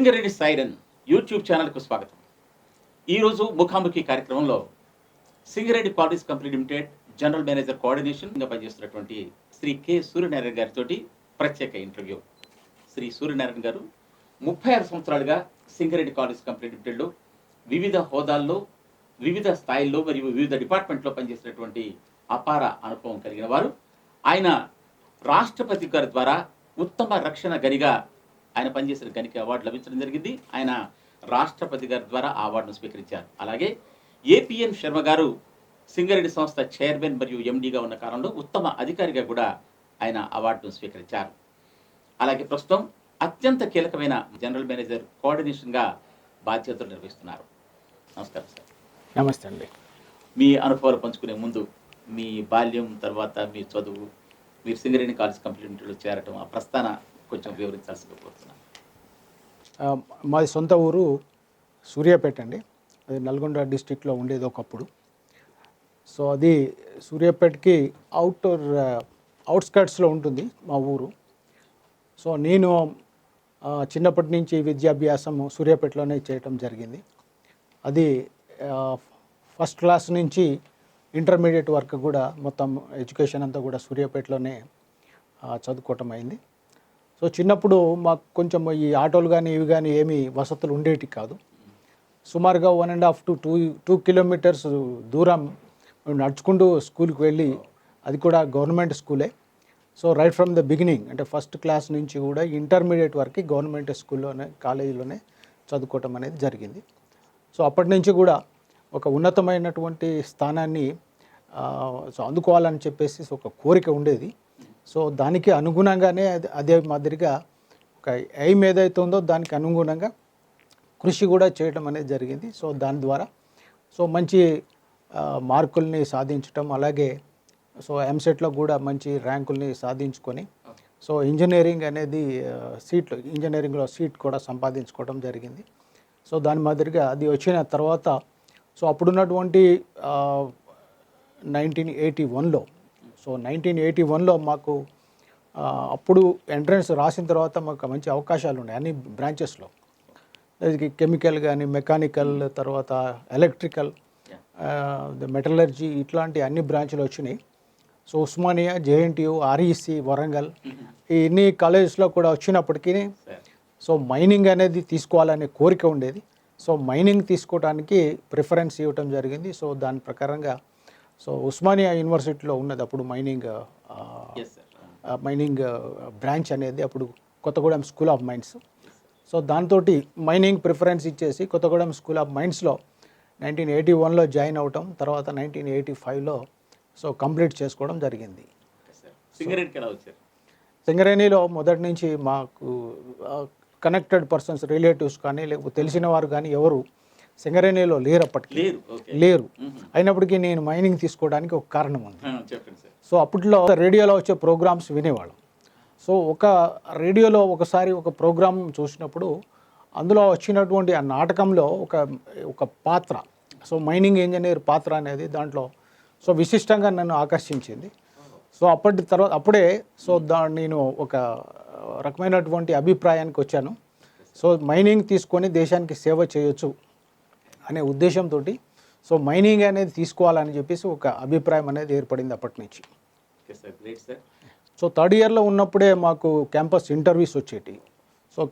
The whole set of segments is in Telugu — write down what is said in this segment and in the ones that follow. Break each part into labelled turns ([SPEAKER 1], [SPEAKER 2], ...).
[SPEAKER 1] సింగరేణి సైరన్ యూట్యూబ్ ఛానల్కు స్వాగతం. ఈరోజు ముఖాముఖి కార్యక్రమంలో Singareni collieries company limited general manager కోఆర్డినేషన్గా పనిచేస్తున్నటువంటి శ్రీ కె సూర్యనారాయణ గారితో ప్రత్యేక ఇంటర్వ్యూ. శ్రీ సూర్యనారాయణ గారు 36 సంవత్సరాలుగా సింగరేణి క్వాలిటీస్ కంపెనీ లిమిటెడ్లో వివిధ హోదాల్లో, వివిధ స్థాయిల్లో మరియు వివిధ డిపార్ట్మెంట్లో పనిచేసినటువంటి అపార అనుభవం కలిగిన వారు. ఆయన రాష్ట్రపతి గారి ద్వారా ఉత్తమ రక్షణ గనిగా ఆయన పనిచేసిన గనికి అవార్డు లభించడం జరిగింది. ఆయన రాష్ట్రపతి గారి ద్వారా ఆ అవార్డును స్వీకరించారు. అలాగే ఏపీఎన్ శర్మ గారు సింగరేణి సంస్థ చైర్మన్ మరియు ఎండీగా ఉన్న కాలంలో ఉత్తమ అధికారిగా కూడా ఆయన అవార్డును స్వీకరించారు. అలాగే ప్రస్తుతం అత్యంత కీలకమైన జనరల్ మేనేజర్ కోఆర్డినేషన్గా బాధ్యతలు నిర్వహిస్తున్నారు. నమస్కారం సార్.
[SPEAKER 2] నమస్తే అండి.
[SPEAKER 1] మీ అనుభవాలు పంచుకునే ముందు మీ బాల్యం, తర్వాత మీ చదువు, మీరు సింగరేణి కాలేజ్ కంపెనీ లిమిటెడ్లో చేరటం, ఆ ప్రస్థాన కొంచెం వివరించాల్సిందిగా కోరుతున్నాను.
[SPEAKER 2] మాది సొంత ఊరు సూర్యాపేట అండి. అది నల్గొండ డిస్టిక్లో ఉండేది ఒకప్పుడు. సో అది సూర్యాపేటకి అవుట్స్కర్ట్స్లో ఉంటుంది మా ఊరు. సో నేను చిన్నప్పటి నుంచి విద్యాభ్యాసం సూర్యాపేటలోనే చేయటం జరిగింది. అది ఫస్ట్ క్లాస్ నుంచి ఇంటర్మీడియట్ వరకు కూడా మొత్తం ఎడ్యుకేషన్ అంతా కూడా సూర్యాపేటలోనే చదువుకోవటం అయింది. సో చిన్నప్పుడు మాకు కొంచెం ఈ ఆటోలు కానీ ఇవి కానీ ఏమీ వసతులు ఉండేవి కాదు. సుమారుగా 1.5 to 2 కిలోమీటర్స్ దూరం నడుచుకుంటూ స్కూల్కి వెళ్ళి, అది కూడా గవర్నమెంట్ స్కూలే. So right from the beginning, అంటే ఫస్ట్ క్లాస్ నుంచి కూడా ఇంటర్మీడియట్ వరకు గవర్నమెంట్ స్కూల్లోనే, కాలేజీలోనే చదువుకోవటం అనేది జరిగింది. సో అప్పటి నుంచి కూడా ఒక ఉన్నతమైనటువంటి స్థానాన్ని అందుకోవాలని చెప్పేసి ఒక కోరిక ఉండేది. సో దానికి అనుగుణంగానే అదే మాదిరిగా ఒక ఎయిమ్ ఏదైతే ఉందో దానికి అనుగుణంగా కృషి కూడా చేయడం అనేది జరిగింది. సో దాని ద్వారా మంచి మార్కుల్ని సాధించటం, అలాగే ఎంసెట్లో కూడా మంచి ర్యాంకుల్ని సాధించుకొని ఇంజనీరింగ్ అనేది ఇంజనీరింగ్లో సీట్ కూడా సంపాదించుకోవడం జరిగింది. సో దాని మాదిరిగా అది వచ్చిన తర్వాత అప్పుడున్నటువంటి 1981లో మాకు అప్పుడు ఎంట్రన్స్ రాసిన తర్వాత మాకు మంచి అవకాశాలు ఉన్నాయి అన్ని బ్రాంచెస్లో. కెమికల్ కానీ, మెకానికల్, తర్వాత ఎలక్ట్రికల్, మెటలర్జీ, ఇట్లాంటి అన్ని బ్రాంచ్లు వచ్చినాయి. So Osmania, JNTU, REC, Warangal, ఈ ఇన్ని కాలేజెస్లో కూడా వచ్చినప్పటికీ మైనింగ్ అనేది తీసుకోవాలనే కోరిక ఉండేది. మైనింగ్ తీసుకోవడానికి ప్రిఫరెన్స్ ఇవ్వటం జరిగింది. దాని ప్రకారంగా ఉస్మానియా యూనివర్సిటీలో ఉన్నది అప్పుడు మైనింగ్ బ్రాంచ్ అనేది, అప్పుడు కొత్తగూడెం స్కూల్ ఆఫ్ మైన్స్. దాంతో మైనింగ్ ప్రిఫరెన్స్ ఇచ్చేసి కొత్తగూడెం స్కూల్ ఆఫ్ మైన్స్లో 1981లో జాయిన్ అవటం, తర్వాత 1985లో కంప్లీట్ చేసుకోవడం జరిగింది. సింగరేణిలో మొదటి నుంచి మాకు కనెక్టెడ్ పర్సన్స్, రిలేటివ్స్ కానీ లేకపోతే తెలిసిన వారు కానీ ఎవరు సింగరేణిలో లేరు. అయినప్పటికీ నేను మైనింగ్ తీసుకోవడానికి ఒక కారణం ఉంది. అప్పట్లో రేడియోలో వచ్చే ప్రోగ్రామ్స్ వినేవాళ్ళం. ఒక రేడియోలో ఒకసారి ఒక ప్రోగ్రామ్ చూసినప్పుడు అందులో వచ్చినటువంటి ఆ నాటకంలో ఒక పాత్ర, మైనింగ్ ఇంజనీర్ పాత్ర అనేది దాంట్లో విశిష్టంగా నన్ను ఆకర్షించింది. అప్పుడే నేను ఒక రకమైనటువంటి అభిప్రాయానికి వచ్చాను. మైనింగ్ తీసుకొని దేశానికి సేవ చేయొచ్చు అనే ఉద్దేశంతో మైనింగ్ అనేది తీసుకోవాలని చెప్పేసి ఒక అభిప్రాయం అనేది ఏర్పడింది అప్పటి నుంచి. థర్డ్ ఇయర్లో ఉన్నప్పుడే మాకు క్యాంపస్ ఇంటర్వ్యూస్ వచ్చేటి.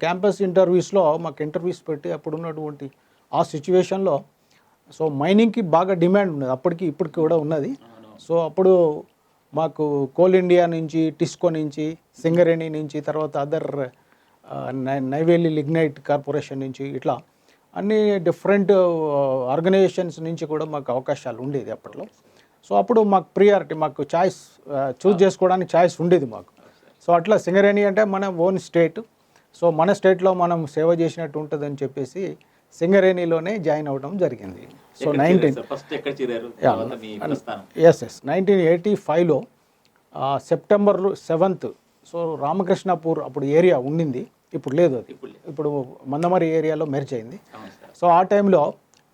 [SPEAKER 2] క్యాంపస్ ఇంటర్వ్యూస్లో మాకు ఇంటర్వ్యూస్ పెట్టి అప్పుడు ఉన్నటువంటి ఆ సిచ్యువేషన్లో మైనింగ్కి బాగా డిమాండ్ ఉన్నది, అప్పటికి ఇప్పటికి కూడా ఉన్నది. అప్పుడు మాకు కోల్ ఇండియా నుంచి, టిస్కో నుంచి, సింగరేణి నుంచి, తర్వాత అదర్ నైవేలి లిగ్నైట్ కార్పొరేషన్ నుంచి, ఇట్లా అన్ని డిఫరెంట్ ఆర్గనైజేషన్స్ నుంచి కూడా మాకు అవకాశాలు ఉండేది అప్పట్లో. అప్పుడు మాకు ప్రియారిటీ, మాకు చాయిస్ చూస్ చేసుకోవడానికి చాయిస్ ఉండేది మాకు. అట్లా సింగరేణి అంటే మన ఓన్ స్టేట్, మన స్టేట్లో మనం సేవ చేసినట్టు ఉంటుందని చెప్పేసి సింగరేణిలోనే జాయిన్ అవ్వడం జరిగింది. 1985లో సెప్టెంబర్ 7th రామకృష్ణపూర్ అప్పుడు ఏరియా ఉండింది, ఇప్పుడు లేదు, అది ఇప్పుడు మందమరి ఏరియాలో మెర్జ్ అయింది. ఆ టైంలో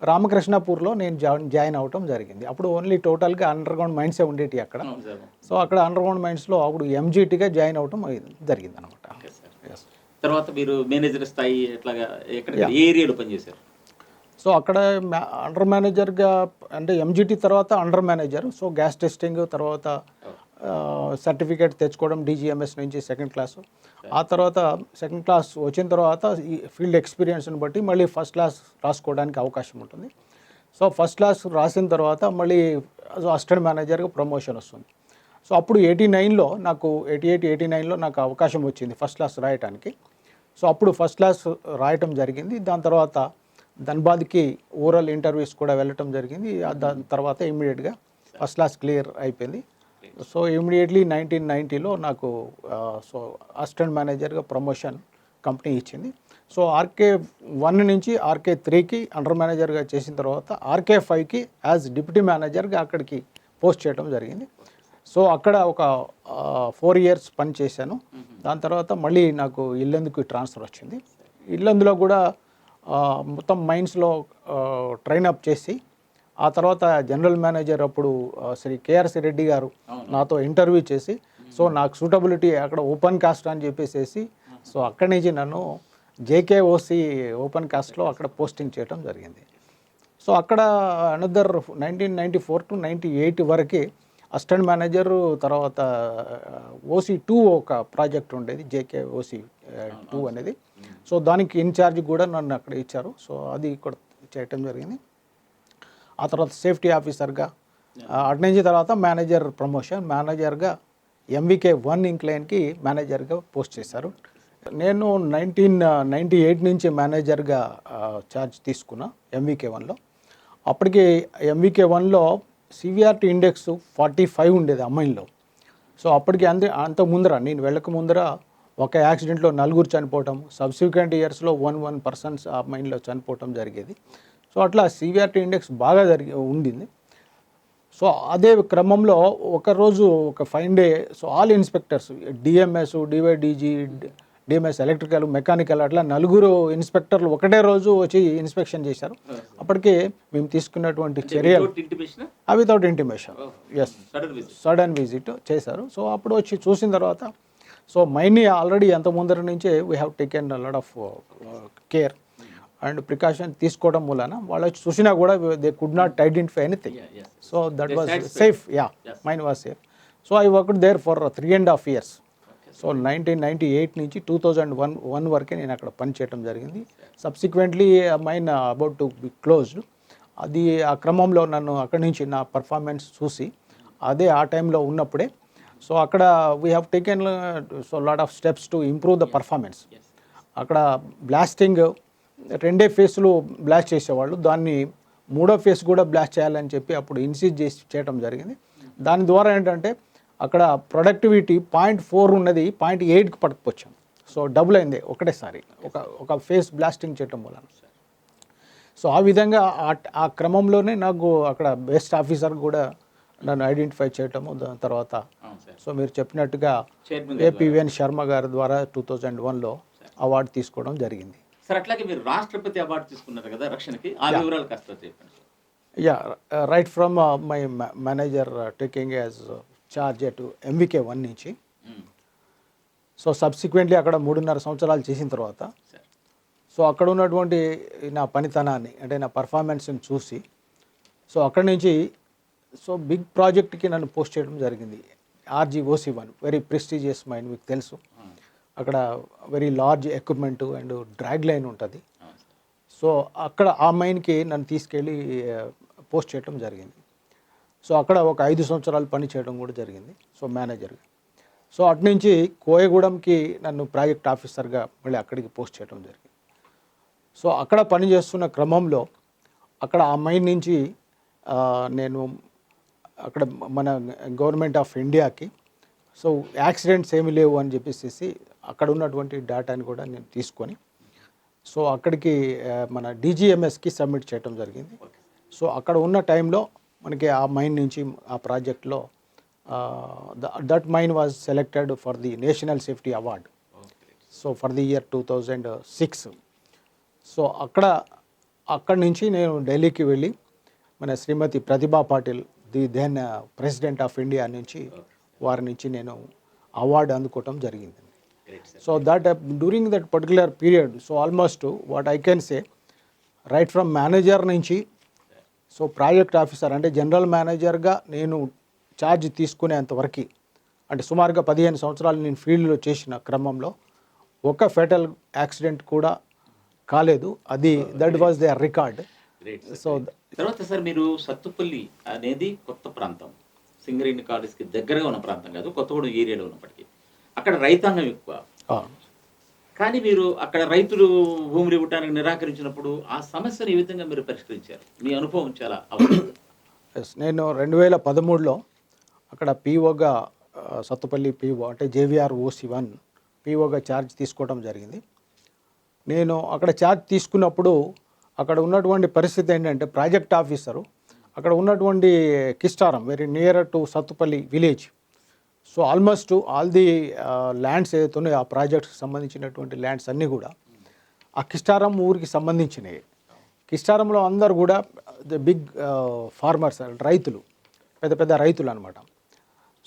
[SPEAKER 2] రామకృష్ణపూర్లో నేను జాయిన్ అవ్వటం జరిగింది. అప్పుడు ఓన్లీ టోటల్గా అండర్ గ్రౌండ్ మైన్సే ఉండేటి అక్కడ. అక్కడ అండర్ గ్రౌండ్ మైన్స్లో అప్పుడు ఎంజీటీగా జాయిన్ అవ్వటం జరిగింది అనమాట.
[SPEAKER 1] తర్వాత మీరు మేనేజర్ స్థాయి ఎట్లాగా ఎక్కడ ఏ ఏరియాలో పనిచేశారు?
[SPEAKER 2] సో అక్కడ అండర్ మేనేజర్గా అంటే ఎంజిటి తర్వాత under manager. So gas testing తర్వాత సర్టిఫికేట్ తెచ్చుకోవడం డీజీఎంఎస్ నుంచి సెకండ్ క్లాసు. ఆ తర్వాత సెకండ్ క్లాస్ వచ్చిన తర్వాత ఈ ఫీల్డ్ ఎక్స్పీరియన్స్ని బట్టి మళ్ళీ ఫస్ట్ క్లాస్ రాసుకోవడానికి అవకాశం ఉంటుంది. సో ఫస్ట్ క్లాస్ రాసిన తర్వాత మళ్ళీ అసిస్టెంట్ మేనేజర్గా ప్రమోషన్ వస్తుంది. సో అప్పుడు 89లో నాకు 89లో నాకు అవకాశం వచ్చింది ఫస్ట్ క్లాస్ రాయటానికి. సో అప్పుడు ఫస్ట్ క్లాస్ రాయటం జరిగింది. దాని తర్వాత ధన్బాద్కి ఓరల్ ఇంటర్వ్యూస్ కూడా వెళ్ళటం జరిగింది. దాని తర్వాత ఇమీడియట్గా ఫస్ట్ క్లాస్ క్లియర్ అయిపోయింది. సో ఇమీడియట్లీ 1990లో నాకు సో అసిస్టెంట్ మేనేజర్గా ప్రమోషన్ కంపెనీ ఇచ్చింది. సో RK1 నుంచి RK3కి అండర్ మేనేజర్గా చేసిన తర్వాత RK5కి యాజ్ డిప్యూటీ మేనేజర్గా అక్కడికి పోస్ట్ చేయడం జరిగింది. సో అక్కడ ఒక 4 years పని చేశాను. దాని తర్వాత మళ్ళీ నాకు ఇల్లందుకు ట్రాన్స్ఫర్ వచ్చింది. ఇల్లందులో కూడా మొత్తం మైన్స్లో ట్రైనప్ చేసి ఆ తర్వాత జనరల్ మేనేజర్ అప్పుడు శ్రీ కేఆర్సి రెడ్డి గారు నాతో ఇంటర్వ్యూ చేసి సో నాకు సూటబిలిటీ అక్కడ ఓపెన్ కాస్ట్ అని చెప్పేసి సో అక్కడి నుంచి నన్ను JKOC ఓపెన్ కాస్ట్లో అక్కడ పోస్టింగ్ చేయడం జరిగింది. సో అక్కడ అనదర్ 1994 to 98 వరకు అసిస్టెంట్ మేనేజర్, తర్వాత OC2 ఒక ప్రాజెక్ట్ ఉండేది JKOC2 అనేది. సో దానికి ఇన్ఛార్జ్ కూడా నన్ను అక్కడ ఇచ్చారు. సో అది కూడా చేయటం జరిగింది. ఆ తర్వాత సేఫ్టీ ఆఫీసర్గా అటు నుంచి తర్వాత మేనేజర్ ప్రమోషన్, మేనేజర్గా MVK1 ఇంక్లైన్కి మేనేజర్గా పోస్ట్ చేశారు. నేను 1998 నుంచి మేనేజర్గా ఛార్జ్ తీసుకున్నా MVK1లో. అప్పటికి MVK1లో CVRT ఇండెక్స్ 45 ఉండేది అమ్మాయిలో. సో అప్పటికి అంత ముందర నేను వెళ్ళక ముందర ఒక యాక్సిడెంట్లో 4 చనిపోవటం, సబ్సిక్వెంట్ ఇయర్స్లో 1 persons ఆ మైన్లో చనిపోవటం జరిగేది. సో అట్లా CVRT ఇండెక్స్ బాగా ఉండింది. సో అదే క్రమంలో ఒకరోజు ఒక fine day so all inspectors DMS, DYDG, DMS electrical, mechanical అట్లా 4 ఇన్స్పెక్టర్లు ఒకటే రోజు వచ్చి ఇన్స్పెక్షన్ చేశారు. అప్పటికే మేము తీసుకున్నటువంటి చర్యలు without intimation, yes, sudden visit చేశారు. సో అప్పుడు వచ్చి చూసిన తర్వాత సో మైన్ని ఆల్రెడీ ఎంత ముందర నుంచే we have taken lot of care and precaution తీసుకోవడం మూలన వాళ్ళు వచ్చి చూసినా కూడా they could not identify anything. So that was safe, mine was safe. So I worked there for 3.5 years. So 1998 నుంచి 2001 వరకే నేను అక్కడ పనిచేయడం జరిగింది. Subsequently mine about to be closed. అది ఆ క్రమంలో నన్ను అక్కడి నుంచి నా పర్ఫార్మెన్స్ చూసి అదే ఆ టైంలో ఉన్నప్పుడే సో అక్కడ we have taken so lot of steps to improve the performance. అక్కడ బ్లాస్టింగ్ 2 ఫేస్లు బ్లాస్ట్ చేసేవాళ్ళు, దాన్ని 3వ ఫేస్ కూడా బ్లాస్ట్ చేయాలని చెప్పి అప్పుడు ఇన్సిస్ట్ చేసి చేయడం జరిగింది. దాని ద్వారా ఏంటంటే అక్కడ ప్రొడక్టివిటీ 0.4 ఉన్నది 0.8కి పట్టుకొచ్చాం. సో డబుల్ అయింది ఒకటేసారి ఒక ఫేస్ బ్లాస్టింగ్ చేయటం వలన. సో ఆ విధంగా ఆ క్రమంలోనే నాకు అక్కడ బెస్ట్ ఆఫీసర్ కూడా నన్ను ఐడెంటిఫై చేయటము. దాని తర్వాత సో మీరు చెప్పినట్టుగా APVN శర్మ గారి ద్వారా 2001లో అవార్డు తీసుకోవడం జరిగింది.
[SPEAKER 1] సార్ అట్లాగే మీరు రాష్ట్రపతి అవార్డు తీసుకున్నారు కదా రక్షణకి, ఆ వివరాలు కాస్త చెప్పండి.
[SPEAKER 2] Right from my manager taking as charge at MVK1 నుంచి. సో సబ్సిక్వెంట్లీ అక్కడ 3.5 సంవత్సరాలు చేసిన తర్వాత సో అక్కడ ఉన్నటువంటి నా పనితనాన్ని అంటే నా పర్ఫార్మెన్స్ని చూసి సో అక్కడి నుంచి సో బిగ్ ప్రాజెక్ట్కి నన్ను పోస్ట్ చేయడం జరిగింది. RGOC1 వెరీ ప్రెస్టీజియస్ మైన్, మీకు తెలుసు. అక్కడ very large equipment and drag line ఉంటుంది. సో అక్కడ ఆ మైన్కి నన్ను తీసుకెళ్ళి పోస్ట్ చేయడం జరిగింది. సో అక్కడ ఒక 5 సంవత్సరాలు పని చేయడం కూడా జరిగింది సో మేనేజర్గా. సో అటు నుంచి కోయగూడెంకి నన్ను ప్రాజెక్ట్ ఆఫీసర్గా మళ్ళీ అక్కడికి పోస్ట్ చేయడం జరిగింది. సో అక్కడ పనిచేస్తున్న క్రమంలో అక్కడ ఆ మైన్ నుంచి నేను అక్కడ మన గవర్నమెంట్ ఆఫ్ ఇండియాకి సో యాక్సిడెంట్స్ ఏమీ లేవు అని చెప్పేసి అక్కడ ఉన్నటువంటి డేటాని కూడా నేను తీసుకొని సో అక్కడికి మన DGMSకి సబ్మిట్ చేయడం జరిగింది. సో అక్కడ ఉన్న టైంలో మనకి ఆ మైన్ నుంచి ఆ ప్రాజెక్ట్లో that mine was selected for the national safety award so for the year 2006. So అక్కడి నుంచి నేను ఢిల్లీకి వెళ్ళి మన Shrimati Pratibha Patil, the then president of India నుంచి వారి నుంచి నేను అవార్డు అందుకోవటం జరిగింది.
[SPEAKER 1] Great, sir.
[SPEAKER 2] So that during that particular period, so almost what I can say, right from manager నుంచి సో ప్రాజెక్ట్ ఆఫీసర్ అంటే జనరల్ మేనేజర్గా నేను ఛార్జ్ తీసుకునేంతవరకు అంటే సుమారుగా 15 సంవత్సరాలు నేను ఫీల్డ్లో చేసిన క్రమంలో ఒక ఫెటల్ యాక్సిడెంట్ కూడా కాలేదు. అది that was their record.
[SPEAKER 1] Great, sir.
[SPEAKER 2] సో
[SPEAKER 1] తర్వాత సార్ మీరు సత్తుపల్లి అనేది కొత్త ప్రాంతం, సింగరేణి కాలేజ్కి దగ్గరగా ఉన్న ప్రాంతం కాదు, కొత్తగూడెం ఏరియాలో ఉన్నప్పటికీ అక్కడ రైతాంగం ఎక్కువ. కానీ మీరు అక్కడ రైతులు భూములు ఇవ్వడానికి నిరాకరించినప్పుడు ఆ సమస్యను ఏ విధంగా మీరు పరిష్కరించారు? మీ అనుభవం చాలా అవసరం.
[SPEAKER 2] ఎస్, నేను 2013లో అక్కడ పీఓగా సత్తుపల్లి పీఓ అంటే జేవిఆర్ ఓసి1 పీఓగా ఛార్జ్ తీసుకోవడం జరిగింది. నేను అక్కడ ఛార్జ్ తీసుకున్నప్పుడు అక్కడ ఉన్నటువంటి పరిస్థితి ఏంటంటే ప్రాజెక్ట్ ఆఫీసరు అక్కడ ఉన్నటువంటి Kistaram very near to Sathupalli village. So almost all the lands ఏదైతే ఉన్నాయో ఆ ప్రాజెక్ట్కి సంబంధించినటువంటి ల్యాండ్స్ అన్నీ కూడా ఆ కిస్టారం ఊరికి సంబంధించినవి. కిస్టారంలో అందరు కూడా ద బిగ్ ఫార్మర్స్, రైతులు, పెద్ద పెద్ద రైతులు అనమాట.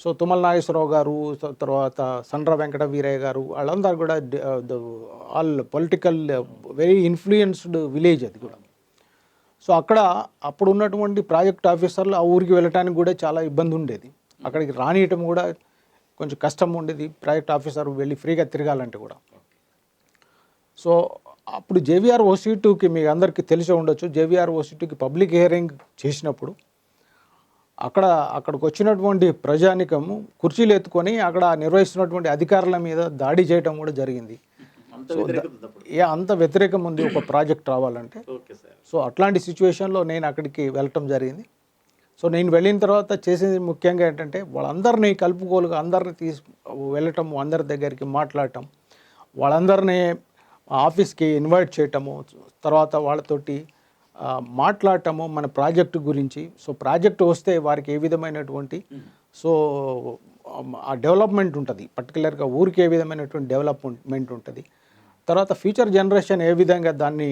[SPEAKER 2] సో తుమ్మల నాగేశ్వరరావు గారు, తర్వాత సండ్ర వెంకట వీరయ్య గారు, వాళ్ళందరూ కూడా all political very influenced village అది కూడా. సో అక్కడ అప్పుడు ఉన్నటువంటి ప్రాజెక్ట్ ఆఫీసర్లు ఆ ఊరికి వెళ్ళటానికి కూడా చాలా ఇబ్బంది ఉండేది. అక్కడికి రానియటం కూడా కొంచెం కష్టం ఉండేది, ప్రాజెక్ట్ ఆఫీసర్ వెళ్ళి ఫ్రీగా తిరగాలంటే కూడా. సో అప్పుడు జేవిఆర్ ఓసి2కి మీకు అందరికీ తెలిసి ఉండొచ్చు, జేవిఆర్ ఓసి2కి పబ్లిక్ హియరింగ్ చేసినప్పుడు అక్కడికి వచ్చినటువంటి ప్రజానికము కుర్చీలు ఎత్తుకొని అక్కడ నిర్వహిస్తున్నటువంటి అధికారుల మీద దాడి చేయడం కూడా జరిగింది. అంత వ్యతిరేకం ఉంది ఒక ప్రాజెక్ట్ రావాలంటే. సో అట్లాంటి సిచ్యువేషన్లో నేను అక్కడికి వెళ్ళటం జరిగింది. సో నేను వెళ్ళిన తర్వాత చేసేది ముఖ్యంగా ఏంటంటే వాళ్ళందరినీ కలుపుకోలుగా అందరినీ వెళ్ళటము, అందరి దగ్గరికి మాట్లాడటం, వాళ్ళందరినీ ఆఫీస్కి ఇన్వైట్ చేయటము, తర్వాత వాళ్ళతోటి మాట్లాడటము మన ప్రాజెక్టు గురించి. సో ప్రాజెక్టు వస్తే వారికి ఏ విధమైనటువంటి సో ఆ డెవలప్మెంట్ ఉంటుంది, పర్టికులర్గా ఊరికి ఏ విధమైనటువంటి డెవలప్మెంట్ ఉంటుంది, తర్వాత ఫ్యూచర్ జనరేషన్ ఏ విధంగా దాన్ని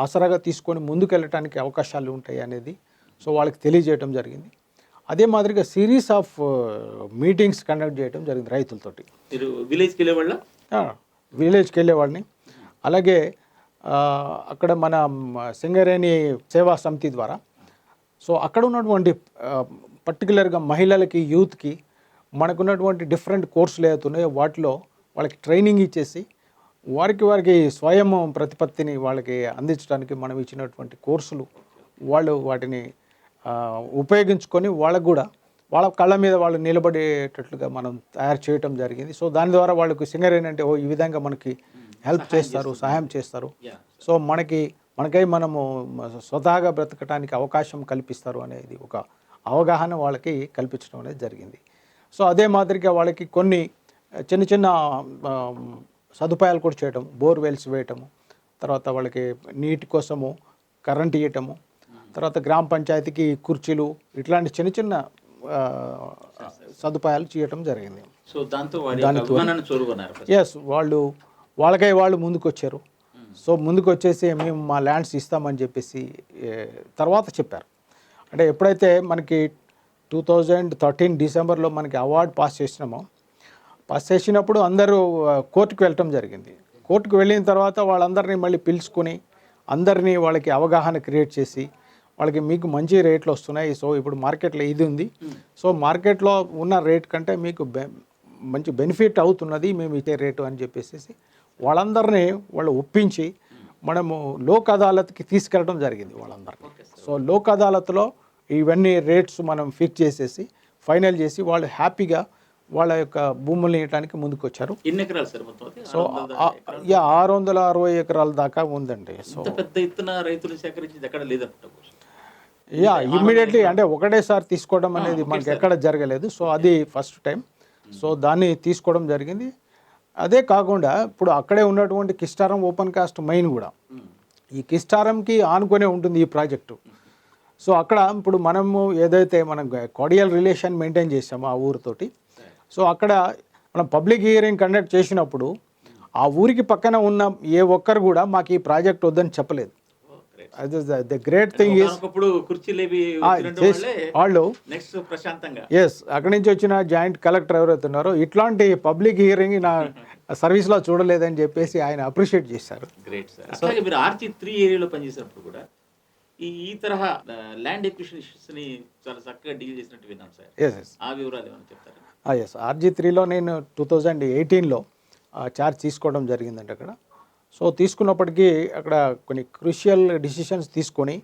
[SPEAKER 2] ఆసరాగా తీసుకొని ముందుకెళ్ళటానికి అవకాశాలు ఉంటాయి అనేది సో వాళ్ళకి తెలియజేయడం జరిగింది. అదే మాదిరిగా సిరీస్ ఆఫ్ మీటింగ్స్ కండక్ట్ చేయడం జరిగింది రైతులతోటి.
[SPEAKER 1] మీరు విలేజ్కి వెళ్ళేవాళ్ళ?
[SPEAKER 2] విలేజ్కి వెళ్ళేవాడిని. అలాగే అక్కడ మన సింగరేణి సేవా సమితి ద్వారా సో అక్కడ ఉన్నటువంటి పర్టికులర్గా మహిళలకి, యూత్కి మనకున్నటువంటి డిఫరెంట్ కోర్సులు ఏవైతున్నాయో వాటిలో వాళ్ళకి ట్రైనింగ్ ఇచ్చేసి వారికి స్వయం ప్రతిపత్తిని వాళ్ళకి అందించడానికి మనం ఇచ్చినటువంటి కోర్సులు వాళ్ళు వాటిని ఉపయోగించుకొని వాళ్ళకు కూడా వాళ్ళ కళ్ళ మీద వాళ్ళు నిలబడేటట్లుగా మనం తయారు చేయటం జరిగింది. సో దాని ద్వారా వాళ్ళకు సింగరేణి అంటే ఈ విధంగా మనకి హెల్ప్ చేస్తారు, సహాయం చేస్తారు, సో మనకై మనము స్వతహాగా బ్రతకడానికి అవకాశం కల్పిస్తారు అనేది ఒక అవగాహన వాళ్ళకి కల్పించడం అనేది జరిగింది. సో అదే మాదిరిగా వాళ్ళకి కొన్ని చిన్న చిన్న సదుపాయాలు కూడా చేయటం, బోర్వెల్స్ వేయటము, తర్వాత వాళ్ళకి నీటి కోసము కరెంట్ ఇవ్వటము, తర్వాత గ్రామ పంచాయతీకి కుర్చీలు, ఇట్లాంటి చిన్న చిన్న సదుపాయాలు చేయటం జరిగింది.
[SPEAKER 1] సో దాంతో
[SPEAKER 2] ఎస్, వాళ్ళు ముందుకు వచ్చారు. సో ముందుకు వచ్చేసి మేము మా ల్యాండ్స్ ఇస్తామని చెప్పేసి తర్వాత చెప్పారు. అంటే ఎప్పుడైతే మనకి 2013 డిసెంబర్లో మనకి అవార్డు పాస్ చేసినప్పుడు అందరూ కోర్టుకు వెళ్ళటం జరిగింది. కోర్టుకు వెళ్ళిన తర్వాత వాళ్ళందరినీ మళ్ళీ పిలుచుకొని అందరినీ వాళ్ళకి అవగాహన క్రియేట్ చేసి వాళ్ళకి మీకు మంచి రేట్లు వస్తున్నాయి, సో ఇప్పుడు మార్కెట్లో ఇది ఉంది, సో మార్కెట్లో ఉన్న రేట్ కంటే మీకు మంచి బెనిఫిట్ అవుతున్నది మేము ఇచ్చే రేటు అని చెప్పేసి వాళ్ళందరినీ వాళ్ళు ఒప్పించి మనము లోక్ అదాలత్కి తీసుకెళ్ళడం జరిగింది వాళ్ళందరినీ. సో లోక్ అదాలత్లో ఇవన్నీ రేట్స్ మనం ఫిక్స్ చేసేసి ఫైనల్ చేసి వాళ్ళు హ్యాపీగా వాళ్ళ యొక్క భూములు ఇవ్వడానికి ముందుకు వచ్చారు.
[SPEAKER 1] ఎన్ని ఎకరాలు సార్ మొత్తం?
[SPEAKER 2] సో 660 ఎకరాల దాకా ఉందండి. సో
[SPEAKER 1] పెద్ద ఎత్తున రైతులు సేకరించింది ఎక్కడ లేదనుకుంటా.
[SPEAKER 2] ఇమ్మీడియట్లీ అంటే ఒకటేసారి తీసుకోవడం అనేది మనకి ఎక్కడ జరగలేదు. సో అది ఫస్ట్ టైం. సో దాన్ని తీసుకోవడం జరిగింది. అదే కాకుండా ఇప్పుడు అక్కడే ఉన్నటువంటి కిస్టారం ఓపెన్ కాస్ట్ మైన్ కూడా ఈ కిస్టారంకి ఆనుకొనే ఉంటుంది ఈ ప్రాజెక్టు. సో అక్కడ ఇప్పుడు మనము ఏదైతే మనం కార్డియల్ రిలేషన్ మెయింటైన్ చేసామో ఆ ఊరితోటి, సో అక్కడ మనం పబ్లిక్ హియరింగ్ కండక్ట్ చేసినప్పుడు ఆ ఊరికి పక్కన ఉన్న ఏ ఒక్కరు కూడా మాకు ఈ ప్రాజెక్ట్ వద్దని చెప్పలేదు. ద గ్రేట్ థింగ్ ఈస్ వాళ్ళు ఎస్ అక్కడి నుంచి వచ్చిన జాయింట్ కలెక్టర్ ఎవరైతే ఉన్నారో ఇట్లాంటి పబ్లిక్ హియరింగ్ సర్వీస్లో చూడలేదని చెప్పేసి ఆయన అప్రిషియేట్ చేశారు.
[SPEAKER 1] Great sir. అట్లాగే మీరు RG3 ఏరియాలో పనిచేసినప్పుడు కూడా ఈ తరహా ల్యాండ్ ఎక్విజిషన్ ఇష్యూస్ని చాలా చక్కగా డీల్ చేసినట్టు విన్నాను సార్.
[SPEAKER 2] ఎస్
[SPEAKER 1] ఆ వివరాలు ఏమైనా చెప్తారా?
[SPEAKER 2] ఎస్ RG3లో నేను 2018లో ఛార్జ్ తీసుకోవడం జరిగిందండి అక్కడ. సో తీసుకున్నప్పటికీ అక్కడ కొన్ని క్రూషియల్ డిసిషన్స్ తీసుకొని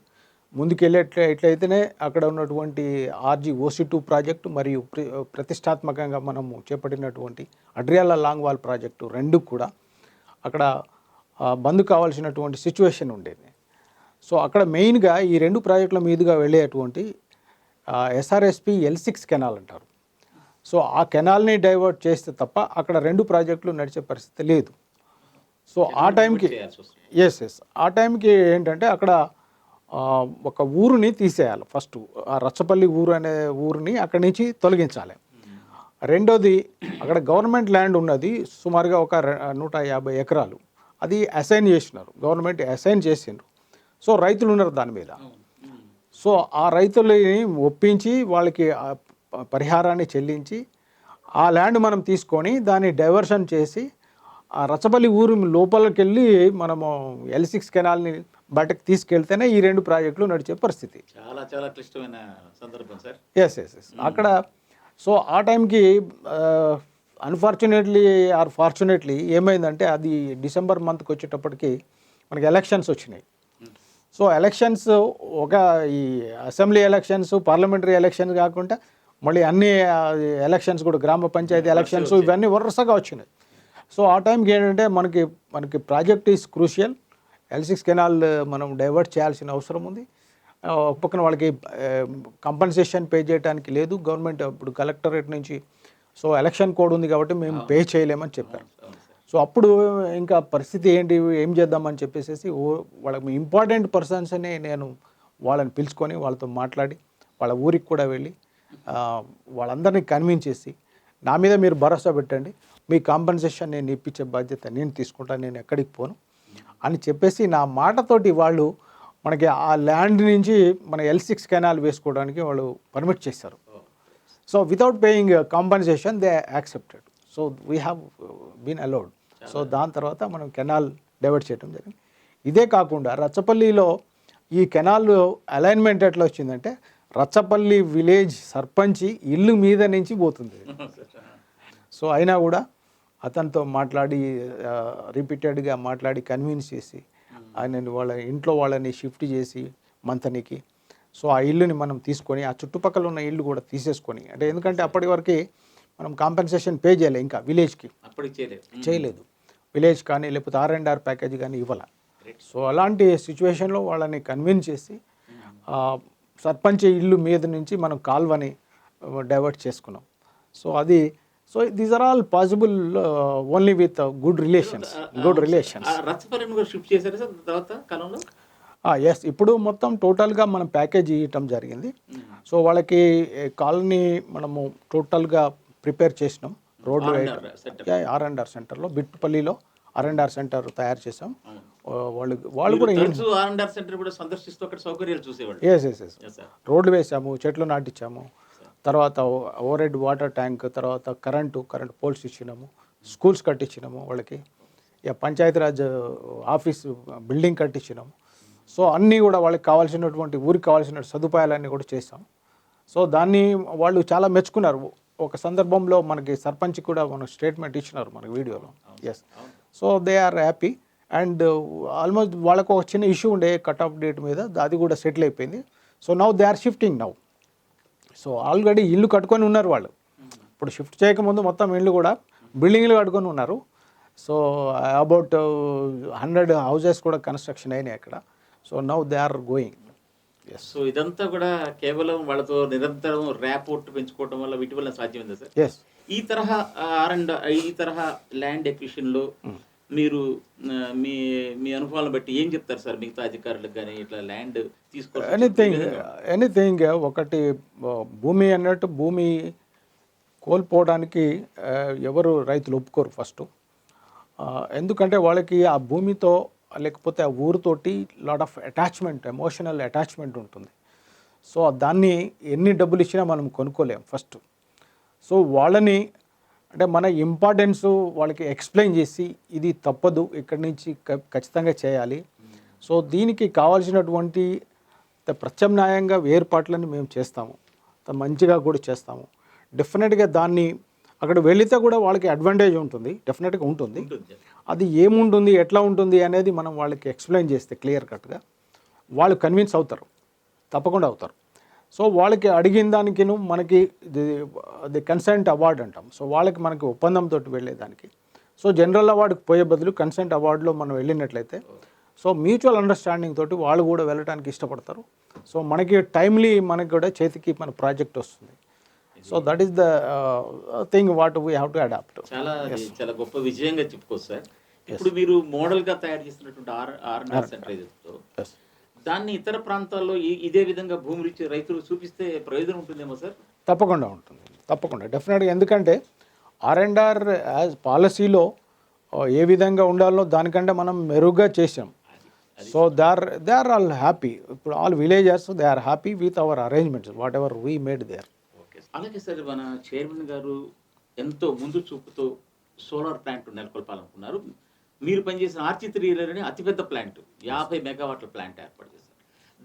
[SPEAKER 2] ఎట్లయితేనే అక్కడ ఉన్నటువంటి OC2 ప్రాజెక్టు మరియు ప్రతిష్టాత్మకంగా మనము చేపట్టినటువంటి అడ్రియాల లాంగ్ వాల్ ప్రాజెక్టు రెండు కూడా అక్కడ బంద్ కావాల్సినటువంటి సిచ్యువేషన్ ఉండేది. సో అక్కడ మెయిన్గా ఈ రెండు ప్రాజెక్టుల మీదుగా వెళ్ళేటువంటి SRSP L6 కెనాల్ అంటారు. సో ఆ కెనాల్ని డైవర్ట్ చేస్తే తప్ప అక్కడ రెండు ప్రాజెక్టులు నడిచే పరిస్థితి లేదు. సో ఆ టైంకి ఎస్ ఆ టైంకి ఏంటంటే అక్కడ ఒక ఊరుని తీసేయాలి. ఫస్ట్ ఆ రచ్చపల్లి ఊరు అనే ఊరిని అక్కడి నుంచి తొలగించాలి. రెండోది అక్కడ గవర్నమెంట్ ల్యాండ్ ఉన్నది సుమారుగా ఒక 150 ఎకరాలు, అది అసైన్ చేసినారు, గవర్నమెంట్ అసైన్ చేసిండ్రు. సో రైతులు ఉన్నారు దాని మీద. సో ఆ రైతులని ఒప్పించి వాళ్ళకి పరిహారాన్ని చెల్లించి ఆ ల్యాండ్ మనం తీసుకొని దాన్ని డైవర్షన్ చేసి ఆ రచ్చపల్లి ఊరు లోపలికి వెళ్ళి మనము L6 కెనాల్ని బయటకు తీసుకెళ్తేనే ఈ రెండు ప్రాజెక్టులు నడిచే పరిస్థితి.
[SPEAKER 1] చాలా చాలా క్లిష్టమైన సందర్భం సార్.
[SPEAKER 2] ఎస్ అక్కడ. సో ఆ టైంకి అన్ఫార్చునేట్లీ ఆర్ ఫార్చునేట్లీ ఏమైందంటే అది డిసెంబర్ మంత్కి వచ్చేటప్పటికి మనకి ఎలక్షన్స్ వచ్చినాయి. సో ఎలక్షన్స్ ఒక ఈ అసెంబ్లీ ఎలక్షన్స్, పార్లమెంటరీ ఎలక్షన్స్ కాకుండా మళ్ళీ అన్ని ఎలక్షన్స్ కూడా గ్రామ పంచాయతీ ఎలక్షన్స్ ఇవన్నీ వరుసగా వచ్చినాయి. సో ఆ టైంకి ఏంటంటే మనకి project is crucial. L6 canal మనం డైవర్ట్ చేయాల్సిన అవసరం ఉంది. ఒక పక్కన వాళ్ళకి కంపన్సేషన్ పే చేయడానికి లేదు గవర్నమెంట్. ఇప్పుడు కలెక్టరేట్ నుంచి సో ఎలక్షన్ కోడ్ ఉంది కాబట్టి మేము పే చేయలేమని చెప్పారు. సో అప్పుడు ఇంకా పరిస్థితి ఏంటి, ఏం చేద్దామని చెప్పేసి వాళ్ళకి ఇంపార్టెంట్ పర్సన్స్ అని నేను వాళ్ళని పిలుచుకొని వాళ్ళతో మాట్లాడి వాళ్ళ ఊరికి కూడా వెళ్ళి వాళ్ళందరినీ కన్విన్స్ చేసి నా మీద మీరు భరోసా పెట్టండి, మీ కాంపన్సేషన్ నేను ఇప్పించే బాధ్యత నేను తీసుకుంటాను, నేను ఎక్కడికి పోను అని చెప్పేసి నా మాటతోటి వాళ్ళు మనకి ఆ ల్యాండ్ నుంచి మన L6 కెనాల్ వేసుకోవడానికి వాళ్ళు పర్మిట్ చేశారు. So without paying compensation they accepted. So we have been allowed. So దాని తర్వాత మనం కెనాల్ డైవర్ట్ చేయడం జరిగింది. ఇదే కాకుండా రచ్చపల్లిలో ఈ కెనాల్ అలైన్మెంట్ ఎట్లా వచ్చిందంటే రచ్చపల్లి విలేజ్ సర్పంచి ఇల్లు మీద నుంచి పోతుంది. సో అయినా కూడా అతనితో మాట్లాడి రిపీటెడ్గా మాట్లాడి కన్విన్స్ చేసి ఆయన వాళ్ళ ఇంట్లో వాళ్ళని షిఫ్ట్ చేసి మంతనికి. సో ఆ ఇల్లుని మనం తీసుకొని ఆ చుట్టుపక్కల ఉన్న ఇల్లు కూడా తీసేసుకొని, అంటే ఎందుకంటే అప్పటి వరకు మనం కాంపెన్సేషన్ పే చేయలేదు, ఇంకా విలేజ్కి చేయలేదు, విలేజ్ కానీ లేకపోతే R&R ప్యాకేజ్ కానీ ఇవ్వాలి. సో అలాంటి సిచ్యువేషన్లో వాళ్ళని కన్విన్స్ చేసి సర్పంచ్ ఇల్లు మీద నుంచి మనం కాల్వని డైవర్ట్ చేసుకున్నాం. So these are all possible only with good relations. Yes, ఇప్పుడు మొత్తం టోటల్గా మనం ప్యాకేజ్ ఇవ్వటం జరిగింది. సో వాళ్ళకి కాలనీ మనము టోటల్గా ప్రిపేర్ చేసినాం. రోడ్డు R&R సెంటర్లో బిట్టుపల్లిలో R&R సెంటర్ తయారు చేసాం. వాళ్ళు కూడా ఎస్ రోడ్లు వేసాము, చెట్లు నాటించాము, తర్వాత ఓవర్ హెడ్ వాటర్ ట్యాంక్, తర్వాత కరెంటు పోల్స్ ఇచ్చినాము, స్కూల్స్ కట్టించినాము వాళ్ళకి, పంచాయతీరాజ్ ఆఫీస్ బిల్డింగ్ కట్టించినాము. సో అన్నీ కూడా వాళ్ళకి కావాల్సినటువంటి ఊరికి కావాల్సిన సదుపాయాలన్నీ కూడా చేసాం. సో దాన్ని వాళ్ళు చాలా మెచ్చుకున్నారు. ఒక సందర్భంలో మనకి సర్పంచ్ కూడా మనకు స్టేట్మెంట్ ఇచ్చినారు మనకి వీడియోలో. Yes, so they are happy. And almost వాళ్ళకు ఒక చిన్న ఇష్యూ ఉండే కట్ ఆఫ్ డేట్ మీద, అది కూడా సెటిల్ అయిపోయింది. So now they are shifting now. So already ఇల్లు కట్టుకొని ఉన్నారు వాళ్ళు. ఇప్పుడు షిఫ్ట్ చేయకముందు మొత్తం ఇల్లు కూడా బిల్డింగ్లు కట్టుకొని ఉన్నారు. సో అబౌట్ 100 హౌజెస్ కూడా కన్స్ట్రక్షన్ అయినాయి అక్కడ. So now they are going.
[SPEAKER 1] సో ఇదంతా కూడా కేవలం వాళ్ళతో నిరంతరం ర్యాపోర్ట్ పెంచుకోవడం వల్ల వీటి వల్ల సాధ్యమైందా సార్?
[SPEAKER 2] ఎస్.
[SPEAKER 1] ఈ తరహా ల్యాండ్ ఎక్విజిషన్లో మీరు మీ అనుభవాలను బట్టి ఏం చెప్తారు సార్ మిగతా అధికారులకు కానీ ఇట్లా ల్యాండ్ తీసుకోవాలి?
[SPEAKER 2] ఎనీథింగ్ ఒకటి, భూమి అన్నట్టు భూమి కోల్పోవడానికి ఎవరు రైతులు ఒప్పుకోరు ఫస్ట్. ఎందుకంటే వాళ్ళకి ఆ భూమితో లేకపోతే ఆ ఊరితోటి lot of attachment, emotional attachment ఉంటుంది. సో దాన్ని ఎన్ని డబ్బులు ఇచ్చినా మనం కొనుక్కోలేం ఫస్ట్. సో వాళ్ళని అంటే మన ఇంపార్టెన్స్ వాళ్ళకి ఎక్స్ప్లెయిన్ చేసి ఇది తప్పదు, ఇక్కడి నుంచి ఖచ్చితంగా చేయాలి. సో దీనికి కావాల్సినటువంటి ప్రత్యామ్నాయంగా ఏర్పాట్లను మేము చేస్తాము, మంచిగా కూడా చేస్తాము. డెఫినెట్గా దాన్ని అక్కడ వెళితే కూడా వాళ్ళకి అడ్వాంటేజ్ ఉంటుంది, డెఫినెట్గా ఉంటుంది. అది ఏముంటుంది, ఎట్లా ఉంటుంది అనేది మనం వాళ్ళకి ఎక్స్ప్లెయిన్ చేస్తే క్లియర్ కట్గా వాళ్ళు కన్విన్స్ అవుతారు, తప్పకుండా అవుతారు. సో వాళ్ళకి అడిగిన దానికిను మనకి ది కన్సెంట్ అవార్డ్ అంటాం. సో వాళ్ళకి మనకి ఒప్పందంతో వెళ్ళేదానికి, సో జనరల్ అవార్డుకి పోయే బదులు కన్సెంట్ అవార్డులో మనం వెళ్ళినట్లయితే సో మ్యూచువల్ అండర్స్టాండింగ్ తోటి వాళ్ళు కూడా వెళ్ళడానికి ఇష్టపడతారు. సో మనకి టైమ్లీ మనకి కూడా చేతికి మన ప్రాజెక్ట్ వస్తుంది. So that is the thing what we have to adapt.
[SPEAKER 1] చాలా గొప్ప విజయంగా చెప్పుకోవచ్చు సార్. ఇప్పుడు మీరు మోడల్గా తయారు చేస్తున్నటువంటి ఆర్&ఆర్ సెంట్రైజర్తో దాన్ని ఇతర ప్రాంతాల్లో ఇదే విధంగా భూములు ఇచ్చి రైతులు చూపిస్తే ప్రయోజనం ఉంటుందేమో సార్?
[SPEAKER 2] తప్పకుండా ఉంటుంది, తప్పకుండా, డెఫినెట్గా. ఎందుకంటే ఆర్&ఆర్ యాజ్ పాలసీలో ఏ విధంగా ఉండాలో దానికంటే మనం మెరుగ్గా చేసాం. So they are all happy. ఇప్పుడు all villagers they are happy with our arrangements whatever we made there.
[SPEAKER 1] Okay. అలాగే సార్, మన చైర్మన్ గారు ఎంతో ముందు చూపుతో సోలార్ ప్లాంట్ నెలకొల్పాలనుకున్నారు. మీరు పనిచేసిన ఆర్చి3 అతిపెద్ద ప్లాంట్ 50 మెగావాట్ల ప్లాంట్ ఏర్పాటు చేశారు.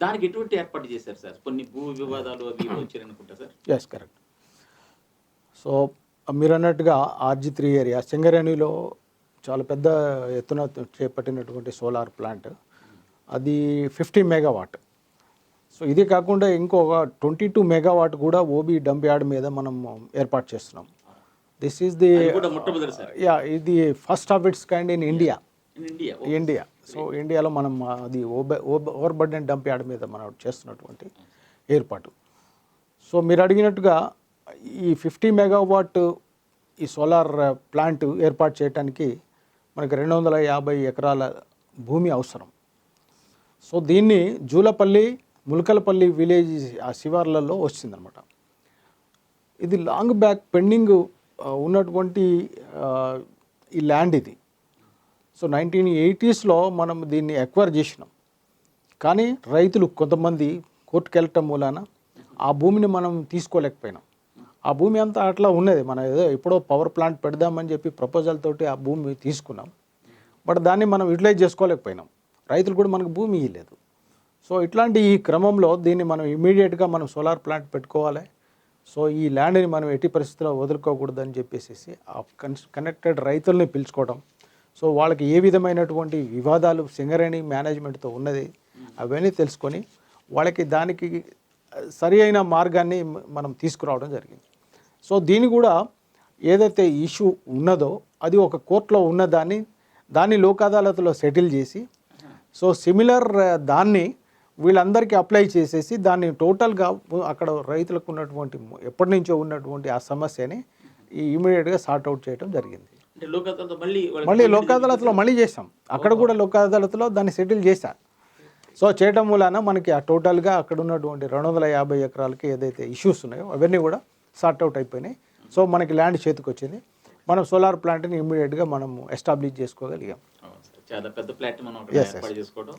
[SPEAKER 1] దానికి ఎటువంటి ఏర్పాటు చేశారు సార్? కొన్ని భూ వివాదాలు అవి వచ్చాయి అనుకుంటా సార్.
[SPEAKER 2] Yes, correct. సో మీరు అన్నట్టుగా ఆర్జీ3 ఏరియా సింగరేణిలో చాలా పెద్ద ఎత్తున చేపట్టినటువంటి సోలార్ ప్లాంట్, అది 50 మెగావాట్. సో ఇది కాకుండా ఇంకొక 22 మెగావాట్ కూడా ఓబీ డంప్ యార్డ్ మీద మనం ఏర్పాటు చేస్తున్నాం. దిస్ ఈస్ ది ఇది first of it's kind in India. So ఇండియాలో మనం అది ఓవర్ బర్డెన్ డంప్ యార్డ్ మీద మనం చేస్తున్నటువంటి ఏర్పాటు. సో మీరు అడిగినట్టుగా ఈ 50 మెగావాట్ ఈ సోలార్ ప్లాంట్ ఏర్పాటు చేయడానికి మనకి 250 ఎకరాల భూమి అవసరం. సో దీన్ని జూలపల్లి, ములకలపల్లి విలేజ్ ఆ శివార్లలో వచ్చిందనమాట. ఇది లాంగ్ బ్యాక్ పెండింగ్ ఉన్నటువంటి ఈ ల్యాండ్ ఇది. సో 1980s మనం దీన్ని ఎక్వైర్ చేసినాం. కానీ రైతులు కొంతమంది కోర్టుకు వెళ్ళటం మూలాన ఆ భూమిని మనం తీసుకోలేకపోయినాం. ఆ భూమి అంతా అట్లా ఉన్నది. మనం ఏదో ఎప్పుడో పవర్ ప్లాంట్ పెడదామని చెప్పి ప్రపోజల్ తోటి ఆ భూమి తీసుకున్నాం. బట్ దాన్ని మనం యూటిలైజ్ చేసుకోలేకపోయినాం. రైతులు కూడా మనకు భూమి ఇవ్వలేదు. సో ఇట్లాంటి ఈ క్రమంలో దీన్ని మనం ఇమీడియట్గా మనం సోలార్ ప్లాంట్ పెట్టుకోవాలి. సో ఈ ల్యాండ్ని మనం ఎట్టి పరిస్థితుల్లో వదులుకోకూడదని చెప్పేసి ఆ కనెక్టెడ్ రైతుల్ని పిలుచుకోవడం, సో వాళ్ళకి ఏ విధమైనటువంటి వివాదాలు సింగరేణి మేనేజ్మెంట్తో ఉన్నది అవన్నీ తెలుసుకొని వాళ్ళకి దానికి సరి అయిన మార్గాన్ని మనం తీసుకురావడం జరిగింది. సో దీన్ని కూడా ఏదైతే ఇష్యూ ఉన్నదో అది ఒక కోర్టులో ఉన్న దాన్ని లోక్ అదాలత్లో సెటిల్ చేసి, సో సిమిలర్ దాన్ని వీళ్ళందరికీ అప్లై చేసేసి దాన్ని టోటల్గా అక్కడ రైతులకు ఉన్నటువంటి ఎప్పటి నుంచో ఉన్నటువంటి ఆ సమస్యని ఇమీడియట్గా సార్ట్అవుట్ చేయడం జరిగింది. మళ్ళీ లోక్ అదాలత్లో మళ్ళీ చేసాం. అక్కడ కూడా లోక్ అదాలత్లో దాన్ని సెటిల్ చేశారు. సో చేయడం వలన మనకి ఆ టోటల్గా అక్కడ ఉన్నటువంటి 250 ఎకరాలకి ఏదైతే ఇష్యూస్ ఉన్నాయో అవన్నీ కూడా సార్ట్అవుట్ అయిపోయినాయి. సో మనకి ల్యాండ్ చేతికి వచ్చింది. మనం సోలార్ ప్లాంట్ని ఇమ్మీడియట్గా మనం ఎస్టాబ్లిష్ చేసుకోగలిగాం.
[SPEAKER 1] చాలా పెద్ద ప్లాంట్ మనం ఏర్పాటు చేసుకోవడం.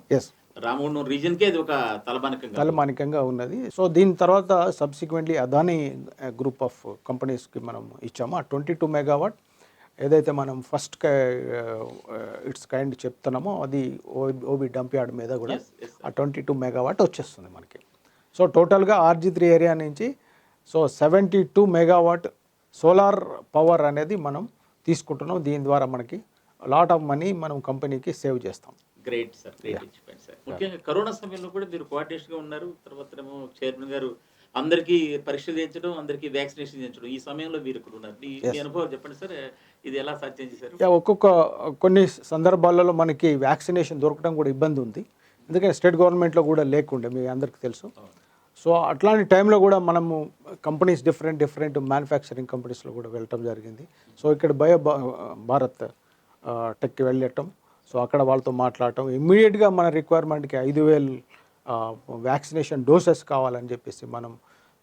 [SPEAKER 1] రామగుండం రీజన్కి అది ఒక
[SPEAKER 2] తలమానికంగా ఉన్నది. సో దీని తర్వాత సబ్సిక్వెంట్లీ అదానీ గ్రూప్ ఆఫ్ కంపెనీస్కి మనం ఇచ్చాము. ఆ 22 మెగావాట్ ఏదైతే మనం ఫస్ట్ ఇట్స్ కైండ్ చెప్తున్నామో అది ఓబీ డంప్ యార్డ్ మీద కూడా ఆ 22 మెగావాట్ వచ్చేస్తుంది మనకి. సో టోటల్గా ఆర్జీ3 ఏరియా నుంచి సో 72 మెగావాట్ సోలార్ పవర్ అనేది మనం తీసుకుంటున్నాం. దీని ద్వారా మనకి లాట్ ఆఫ్ మనీ మనం కంపెనీకి సేవ్ చేస్తాం.
[SPEAKER 1] గ్రేట్ సార్, గ్రేట్ చెప్పండి సార్. ముఖ్యంగా కరోనా సమయంలో కూడా మీరు కోఆర్డినేషన్గా ఉన్నారు. తర్వాత ఏమో చైర్మన్ గారు అందరికీ పరీక్షలు చేయించడం, అందరికీ వ్యాక్సినేషన్ చేయించడం, ఈ సమయంలో మీరు ఇక్కడ ఉన్నారు. మీ అనుభవాలు చెప్పండి సార్, ఇది ఎలా సాధ్యం చేశారు?
[SPEAKER 2] కొన్ని సందర్భాలలో మనకి వ్యాక్సినేషన్ దొరకడం కూడా ఇబ్బంది ఉంది. ఎందుకంటే స్టేట్ గవర్నమెంట్లో కూడా లేకుండే, మీ అందరికీ తెలుసు. సో అట్లాంటి టైంలో కూడా మనము కంపెనీస్ డిఫరెంట్ మ్యానుఫ్యాక్చరింగ్ కంపెనీస్లో కూడా వెళ్ళటం జరిగింది. సో ఇక్కడ భారత్ టెక్కి వెళ్ళటం, సో అక్కడ వాళ్ళతో మాట్లాడటం, ఇమ్మీడియట్గా మన రిక్వైర్మెంట్కి 5,000 వ్యాక్సినేషన్ డోసెస్ కావాలని చెప్పేసి మనం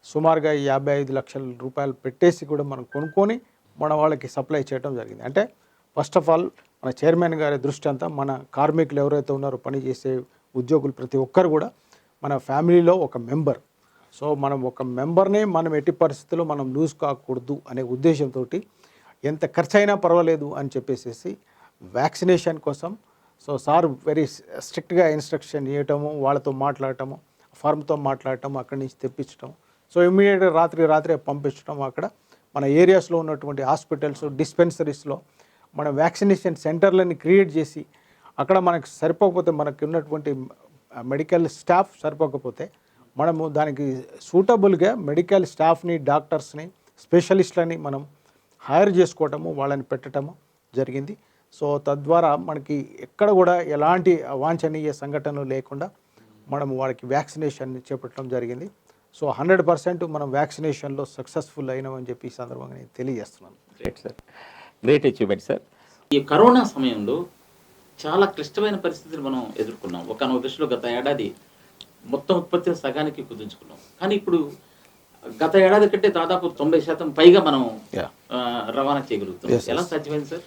[SPEAKER 2] సుమారుగా 55 లక్షల రూపాయలు పెట్టేసి కూడా మనం కొనుక్కొని మన వాళ్ళకి సప్లై చేయడం జరిగింది. అంటే ఫస్ట్ ఆఫ్ ఆల్ మన చైర్మన్ గారి దృష్టి అంతా మన కార్మికులు ఎవరైతే ఉన్నారో పనిచేసే ఉద్యోగులు ప్రతి ఒక్కరు కూడా మన ఫ్యామిలీలో ఒక మెంబర్. సో మనం ఒక మెంబర్నే మనం ఎట్టి పరిస్థితుల్లో మనం లూజ్ కాకూడదు అనే ఉద్దేశంతో ఎంత ఖర్చు అయినా పర్వాలేదు అని చెప్పేసి వ్యాక్సినేషన్ కోసం సో సార్ వెరీ స్ట్రిక్ట్గా ఇన్స్ట్రక్షన్ ఇవ్వటము, వాళ్ళతో మాట్లాడటము, ఫార్మ్తో మాట్లాడటము, అక్కడి నుంచి తెప్పించడం, సో ఇమ్మీడియట్గా రాత్రే పంపించడం. అక్కడ మన ఏరియాస్లో ఉన్నటువంటి హాస్పిటల్స్, డిస్పెన్సరీస్లో మన వ్యాక్సినేషన్ సెంటర్లని క్రియేట్ చేసి అక్కడ మనకు సరిపోకపోతే, మనకు ఉన్నటువంటి మెడికల్ స్టాఫ్ సరిపోకపోతే మనము దానికి సూటబుల్గా మెడికల్ స్టాఫ్ని, డాక్టర్స్ని, స్పెషలిస్ట్లని మనం హైర్ చేసుకోవటము, వాళ్ళని పెట్టడము జరిగింది. సో తద్వారా మనకి ఎక్కడ కూడా ఎలాంటి అవాంఛనీయ సంఘటనలు లేకుండా మనం వాళ్ళకి వ్యాక్సినేషన్ చేపట్టడం జరిగింది. సో 100% మనం వ్యాక్సినేషన్లో సక్సెస్ఫుల్ అయినామని చెప్పి ఈ సందర్భంగా నేను తెలియజేస్తున్నాను.
[SPEAKER 1] Great sir, great achievement sir. ఈ కరోనా సమయంలో చాలా క్లిష్టమైన పరిస్థితులు మనం ఎదుర్కొన్నాం. ఒకనొక దశలో గత ఏడాది మొత్తం ఉత్పత్తిని సగానికి కుదించుకున్నాం. కానీ ఇప్పుడు గత ఏడాది కంటే దాదాపు 90% పైగా మనం రవాణా చేయగలుగుతున్నాం. ఎలా సాధ్యమైంది సార్?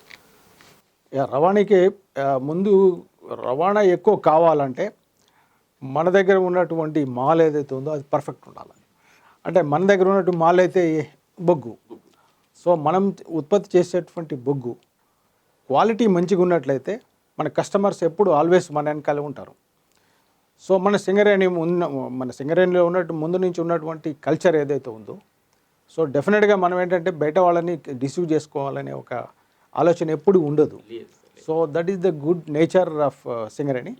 [SPEAKER 2] రవాణాకి ముందు రవాణా ఎక్కువ కావాలంటే మన దగ్గర ఉన్నటువంటి మాల్ ఏదైతే ఉందో అది పర్ఫెక్ట్ ఉండాలి. అంటే మన దగ్గర ఉన్నటువంటి మాల్ అయితే బొగ్గు, సో మనం ఉత్పత్తి చేసేటువంటి బొగ్గు క్వాలిటీ మంచిగా ఉన్నట్లయితే మన కస్టమర్స్ ఎప్పుడు ఆల్వేస్ మన వెనకాలే ఉంటారు. సో మన సింగరేణిలో ఉన్నట్టు ముందు నుంచి ఉన్నటువంటి కల్చర్ ఏదైతే ఉందో, సో డెఫినెట్గా మనం ఏంటంటే బయట వాళ్ళని డిసీవ్ చేసుకోవాలనే ఒక ఆలోచన ఎప్పుడు ఉండదు. So that is the good nature of Singareni.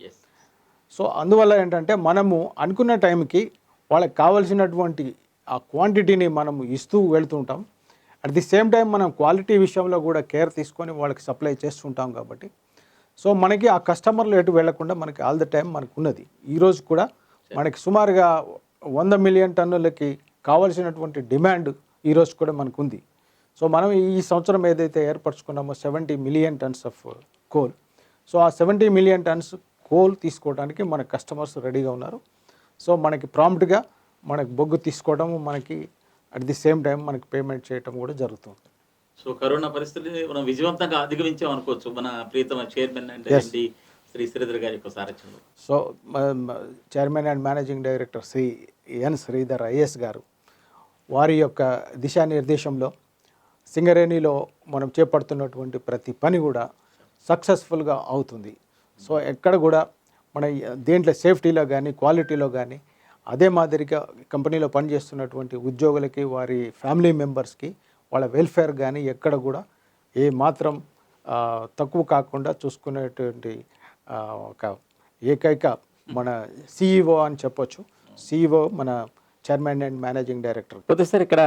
[SPEAKER 2] So అందువల్ల ఏంటంటే మనము అనుకున్న టైంకి వాళ్ళకి కావాల్సినటువంటి ఆ క్వాంటిటీని మనము ఇస్తూ వెళ్తుంటాం. అట్ ది సేమ్ టైం మనం క్వాలిటీ విషయంలో కూడా కేర్ తీసుకొని వాళ్ళకి సప్లై చేస్తుంటాం. కాబట్టి సో మనకి ఆ కస్టమర్లు ఎటు వెళ్లకుండా మనకి ఆల్ ద టైం మనకు ఉన్నది. ఈరోజు కూడా మనకి సుమారుగా 100 మిలియన్ టన్నులకి కావాల్సినటువంటి డిమాండ్ ఈరోజు కూడా మనకు ఉంది. సో మనం ఈ సంవత్సరం ఏదైతే ఏర్పరచుకున్నామో 70 million tons of coal, so ఆ 70 మిలియన్ టన్స్ కోల్ తీసుకోవడానికి మన కస్టమర్స్ రెడీగా ఉన్నారు. సో మనకి ప్రాంప్ట్గా మనకి బొగ్గు తీసుకోవడము, మనకి అట్ ది సేమ్ టైం మనకి పేమెంట్ చేయడం కూడా జరుగుతుంది.
[SPEAKER 1] సో కరోనా పరిస్థితులు మనం విజయవంతంగా అధిగమించాం అనుకోవచ్చు మన ప్రియతమ chairman and MD Shri Sridhar గారి యొక్క సారథ్యంలో.
[SPEAKER 2] So chairman and managing director Shri N Sridhar IAS గారు వారి యొక్క దిశానిర్దేశంలో సింగరేణిలో మనం చేపడుతున్నటువంటి ప్రతి పని కూడా సక్సెస్ఫుల్గా అవుతుంది. సో ఎక్కడ కూడా మన దేంట్లో సేఫ్టీలో కానీ క్వాలిటీలో కానీ అదే మాదిరిగా కంపెనీలో పనిచేస్తున్నటువంటి ఉద్యోగులకి, వారి ఫ్యామిలీ మెంబర్స్కి, వాళ్ళ వెల్ఫేర్ కానీ ఎక్కడ కూడా ఏ మాత్రం తక్కువ కాకుండా చూసుకునేటువంటి ఒక ఏకైక మన సిఇఓ అని చెప్పొచ్చు. సిఇఓ మన చైర్మన్ అండ్ మేనేజింగ్ డైరెక్టర్.
[SPEAKER 1] పోతే సార్ ఇక్కడ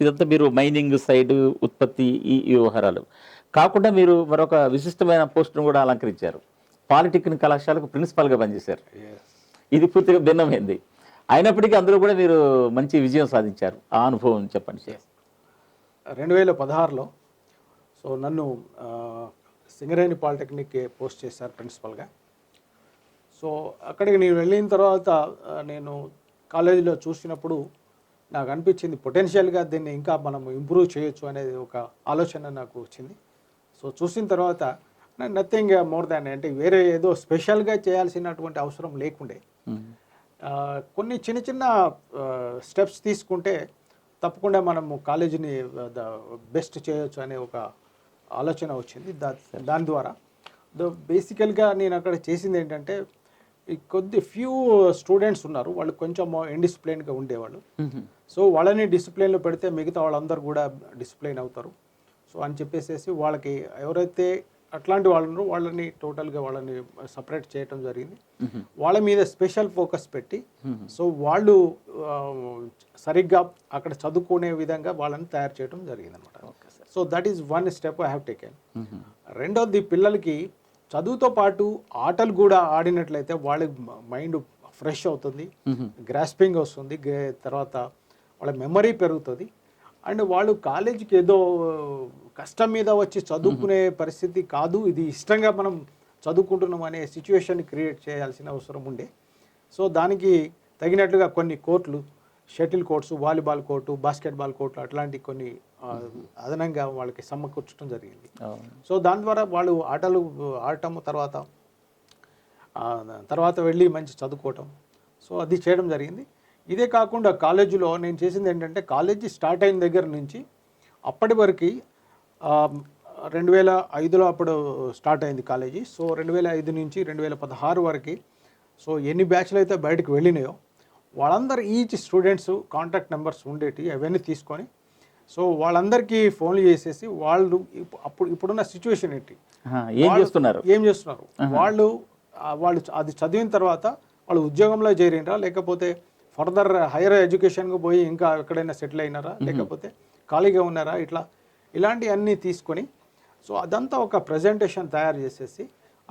[SPEAKER 1] ఇదంతా మీరు మైనింగ్ సైడ్ ఉత్పత్తి ఈ వ్యవహారాలు కాకుండా మీరు మరొక విశిష్టమైన పోస్టును కూడా అలంకరించారు. పాలిటెక్నిక్ కళాశాలకు ప్రిన్సిపాల్గా పనిచేశారు. ఇది పూర్తిగా భిన్నమైంది. అయినప్పటికీ అందులో కూడా మీరు మంచి విజయం సాధించారు. ఆ అనుభవం చెప్పండి సార్.
[SPEAKER 2] 2016లో సో నన్ను సింగరేణి పాలిటెక్నిక్ పోస్ట్ చేశారు ప్రిన్సిపల్గా. సో అక్కడికి నేను వెళ్ళిన తర్వాత నేను కాలేజీలో చూసినప్పుడు నాకు అనిపించింది పొటెన్షియల్గా దీన్ని ఇంకా మనం ఇంప్రూవ్ చేయొచ్చు అనేది ఒక ఆలోచన నాకు వచ్చింది. సో చూసిన తర్వాత నథింగ్ మోర్ దాన్, అంటే వేరే ఏదో స్పెషల్గా చేయాల్సినటువంటి అవసరం లేకుండే కొన్ని చిన్న చిన్న స్టెప్స్ తీసుకుంటే తప్పకుండా మనము కాలేజీని బెస్ట్ చేయొచ్చు అనే ఒక ఆలోచన వచ్చింది. దాని ద్వారా బేసికల్గా నేను అక్కడ చేసింది ఏంటంటే, కొద్ది ఫ్యూ స్టూడెంట్స్ ఉన్నారు, వాళ్ళు కొంచెం ఇండిసిప్లైన్గా ఉండేవాళ్ళు. సో వాళ్ళని డిసిప్లైన్లో పెడితే మిగతా వాళ్ళందరూ కూడా డిసిప్లైన్ అవుతారు. సో అని చెప్పేసి వాళ్ళకి ఎవరైతే అట్లాంటి వాళ్ళు వాళ్ళని టోటల్గా వాళ్ళని సపరేట్ చేయటం జరిగింది. వాళ్ళ మీద స్పెషల్ ఫోకస్ పెట్టి సో వాళ్ళు సరిగ్గా అక్కడ చదువుకునే విధంగా వాళ్ళని తయారు చేయడం జరిగింది అనమాట. So that is one step I have taken. రెండోది, పిల్లలకి చదువుతో పాటు ఆటలు కూడా ఆడినట్లయితే వాళ్ళ మైండ్ ఫ్రెష్ అవుతుంది, గ్రాస్పింగ్ వస్తుంది, తర్వాత వాళ్ళ మెమరీ పెరుగుతుంది. అండ్ వాళ్ళు కాలేజీకి ఏదో కష్టం మీద వచ్చి చదువుకునే పరిస్థితి కాదు, ఇది ఇష్టంగా మనం చదువుకుంటున్నాం అనే సిచ్యువేషన్ క్రియేట్ చేయాల్సిన అవసరం ఉండే. సో దానికి తగినట్లుగా కొన్ని కోర్టులు, shuttle courts, volleyball court, basketball court అట్లాంటి కొన్ని అదనంగా వాళ్ళకి సమకూర్చడం జరిగింది. సో దాని ద్వారా వాళ్ళు ఆటలు ఆడటం, తర్వాత వెళ్ళి మంచి చదువుకోవటం, సో అది చేయడం జరిగింది. ఇదే కాకుండా కాలేజీలో నేను చేసింది ఏంటంటే, కాలేజీ స్టార్ట్ అయిన దగ్గర నుంచి అప్పటి వరకు 2005లో అప్పుడు స్టార్ట్ అయింది కాలేజీ. సో 2005 నుంచి 2016 వరకు సో ఎన్ని బ్యాచ్లు అయితే బయటకు వెళ్ళినాయో వాళ్ళందరూ ఈచ్ స్టూడెంట్స్ కాంటాక్ట్ నెంబర్స్ ఉండేటి, అవన్నీ తీసుకొని సో వాళ్ళందరికీ ఫోన్లు చేసేసి వాళ్ళు ఇప్పుడున్న సిచ్యువేషన్ ఏంటి,
[SPEAKER 1] ఏం చేస్తున్నారు
[SPEAKER 2] వాళ్ళు అది చదివిన తర్వాత వాళ్ళు ఉద్యోగంలో చేరినరా, లేకపోతే ఫర్దర్ హైయర్ ఎడ్యుకేషన్కి పోయి ఇంకా ఎక్కడైనా సెటిల్ అయినారా, లేకపోతే ఖాళీగా ఉన్నారా, ఇలాంటి అన్నీ తీసుకొని సో అదంతా ఒక ప్రజెంటేషన్ తయారు చేసేసి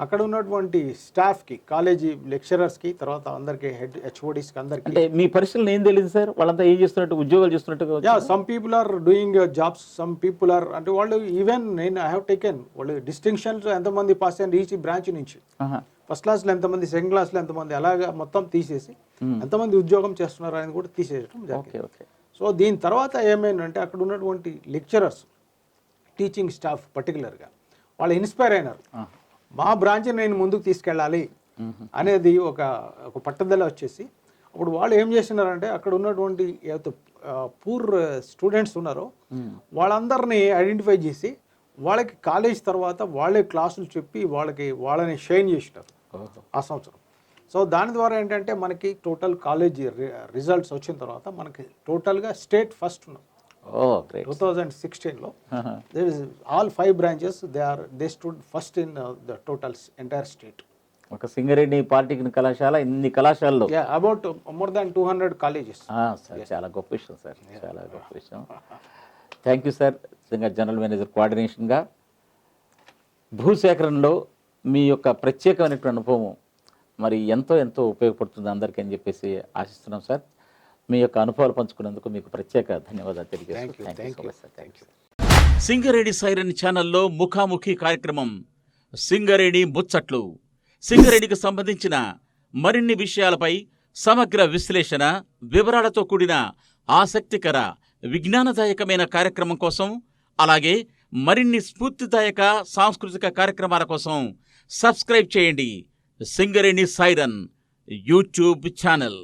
[SPEAKER 2] అక్కడ ఉన్నటువంటి స్టాఫ్కి, కాలేజీ లెక్చరర్స్కి, తర్వాత అందరికి హెచ్ఓడీస్కి అందరికి.
[SPEAKER 1] అంటే మీ పరిస్థితులు ఏం తెలియదు సార్, వాళ్ళంతా ఏం చేస్తున్నట్టు, ఉద్యోగాలు చేస్తున్నట్టు?
[SPEAKER 2] Some people are doing jobs, some people are అంటే వాళ్ళు ఈవెన్ నేను ఐ హ్యావ్ టేకెన్ వాళ్ళు డిస్టింక్షన్స్ ఎంతమంది పాస్ అయ్యారు ఈచ్ బ్రాంచ్ నుంచి, ఫస్ట్ క్లాస్లో ఎంతమంది, సెకండ్ క్లాస్లో ఎంతమంది, అలాగా మొత్తం తీసేసి ఎంతమంది ఉద్యోగం చేస్తున్నారు అని కూడా తీసేయడం జరిగింది. సో దీని తర్వాత ఏమైందంటే అక్కడ ఉన్నటువంటి లెక్చరర్స్, టీచింగ్ స్టాఫ్ పర్టికులర్గా వాళ్ళు ఇన్స్పైర్ అయినారు, మా బ్రాంచ్ని నేను ముందుకు తీసుకెళ్ళాలి అనేది ఒక పట్టుదల వచ్చేసి అప్పుడు వాళ్ళు ఏం చేసినారంటే అక్కడ ఉన్నటువంటి పూర్ స్టూడెంట్స్ ఉన్నారో వాళ్ళందరినీ ఐడెంటిఫై చేసి వాళ్ళకి కాలేజ్ తర్వాత వాళ్ళే క్లాసులు చెప్పి వాళ్ళని షైన్ చేసినారు ఆ సంవత్సరం. సో దాని ద్వారా ఏంటంటే మనకి టోటల్ కాలేజ్ రిజల్ట్స్ వచ్చిన తర్వాత మనకి టోటల్గా స్టేట్ ఫస్ట్ ఉన్నాం 2016లో. there is all 5 branches they stood first in the total entire state.
[SPEAKER 1] ఒక సింగరేణి పాలిటెక్నిక్ కళాశాల, ఇన్ని కళాశాలలో
[SPEAKER 2] about more than 200 colleges.
[SPEAKER 1] చాలా గొప్ప విషయం సార్, చాలా గొప్ప విషయం. Thank you sir. General manager కోఆర్డినేషన్గా భూసేకరణలో మీ యొక్క ప్రత్యేకమైనటువంటి అనుభవం మరి ఎంతో ఉపయోగపడుతుంది అందరికీ అని చెప్పేసి ఆశిస్తున్నాం సార్. మీ యొక్క అనుభవాలు పంచుకున్నందుకు మీకు ప్రత్యేక ధన్యవాదాలు తెలియజేస్తున్నాను. సింగరేణి సైరన్ ఛానల్లో ముఖాముఖి కార్యక్రమం సింగరేణి ముచ్చట్లు. సింగరేణికి సంబంధించిన మరిన్ని విషయాలపై సమగ్ర విశ్లేషణ, వివరాలతో కూడిన ఆసక్తికర విజ్ఞానదాయకమైన కార్యక్రమం కోసం, అలాగే మరిన్ని స్ఫూర్తిదాయక సాంస్కృతిక కార్యక్రమాల కోసం సబ్స్క్రైబ్ చేయండి సింగరేణి సైరన్ యూట్యూబ్ ఛానల్.